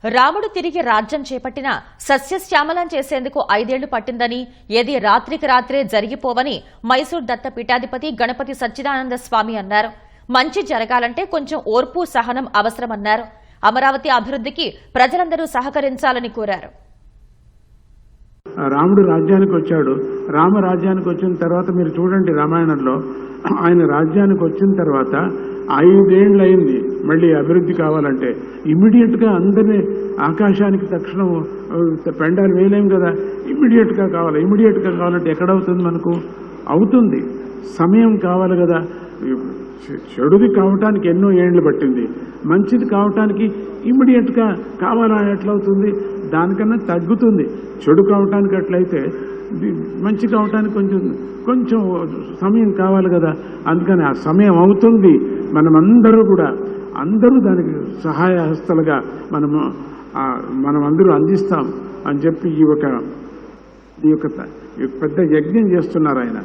రాముడు తిరిగి రాజ్యం చేపట్టిన సస్యశ్యామలం చేసేందుకు 5 ఏళ్లు పట్టిందని, ఏది రాత్రికి రాత్రే జరిగిపోవని మైసూర్ దత్త పీఠాధిపతి గణపతి సచ్చిదానంద స్వామి అన్నారు. మంచి జరగాలంటే కొంచెం ఓర్పు సహనం అవసరమన్నారు. అమరావతి అభివృద్ధికి ప్రజలందరూ సహకరించాలని కోరారు. రాముడు రాజ్యానికి వచ్చాడు. రామరాజ్యానికి వచ్చిన తర్వాత మీరు చూడండి, రామాయణంలో ఆయన రాజ్యానికి వచ్చిన తర్వాత 5 ఏళ్ళు అయింది. మళ్ళీ అభివృద్ధి కావాలంటే ఇమ్మీడియట్గా అందరినీ ఆకాశానికి తక్షణం పెండాలు వేయలేం కదా. ఇమ్మీడియట్గా కావాలంటే ఎక్కడవుతుంది? మనకు అవుతుంది, సమయం కావాలి కదా. చెడుది కావటానికి ఎన్నో ఏళ్ళు పట్టింది, మంచిది కావటానికి ఇమ్మీడియట్గా కావాలని ఎట్లవుతుంది? దానికన్నా తగ్గుతుంది. చెడు కావటానికి అట్లయితే మంచి కావటానికి కొంచెం సమయం కావాలి కదా. అందుకని ఆ సమయం అవుతుంది. అందరూ దానికి సహాయ హస్తలుగా మనమందరూ అందిస్తాం అని చెప్పి ఈ యొక్క పెద్ద యజ్ఞం చేస్తున్నారు ఆయన.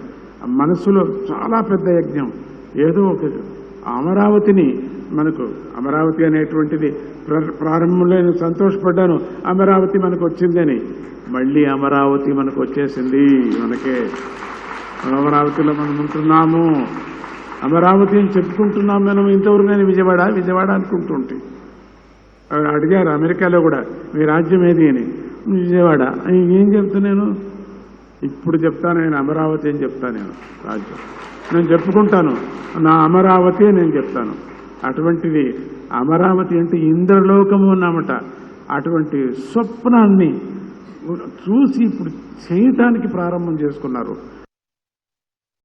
మనసులో చాలా పెద్ద యజ్ఞం. ఏదో ఒక అమరావతి అనేటువంటిది ప్రారంభంలో నేను సంతోషపడ్డాను, అమరావతి మనకు వచ్చిందని. మళ్ళీ అమరావతి మనకు వచ్చేసింది. అమరావతిలో మనం ఉంటున్నాము. అమరావతి అని చెప్పుకుంటున్నాం మనం. ఇంతవరకు నేను విజయవాడ అనుకుంటుంటే అడిగారు అమెరికాలో కూడా, మీ రాజ్యం ఏది అని. విజయవాడ. ఏం చెప్తా నేను? ఇప్పుడు చెప్తాను నేను అమరావతి అని చెప్తాను. నేను రాజ్యం నేను చెప్పుకుంటాను, నా అమరావతి నేను చెప్తాను. అటువంటిది అమరావతి అంటే ఇంద్రలోకము అన్నమాట. అటువంటి స్వప్నాన్ని చూసి ఇప్పుడు చేయటానికి ప్రారంభం చేసుకున్నారు.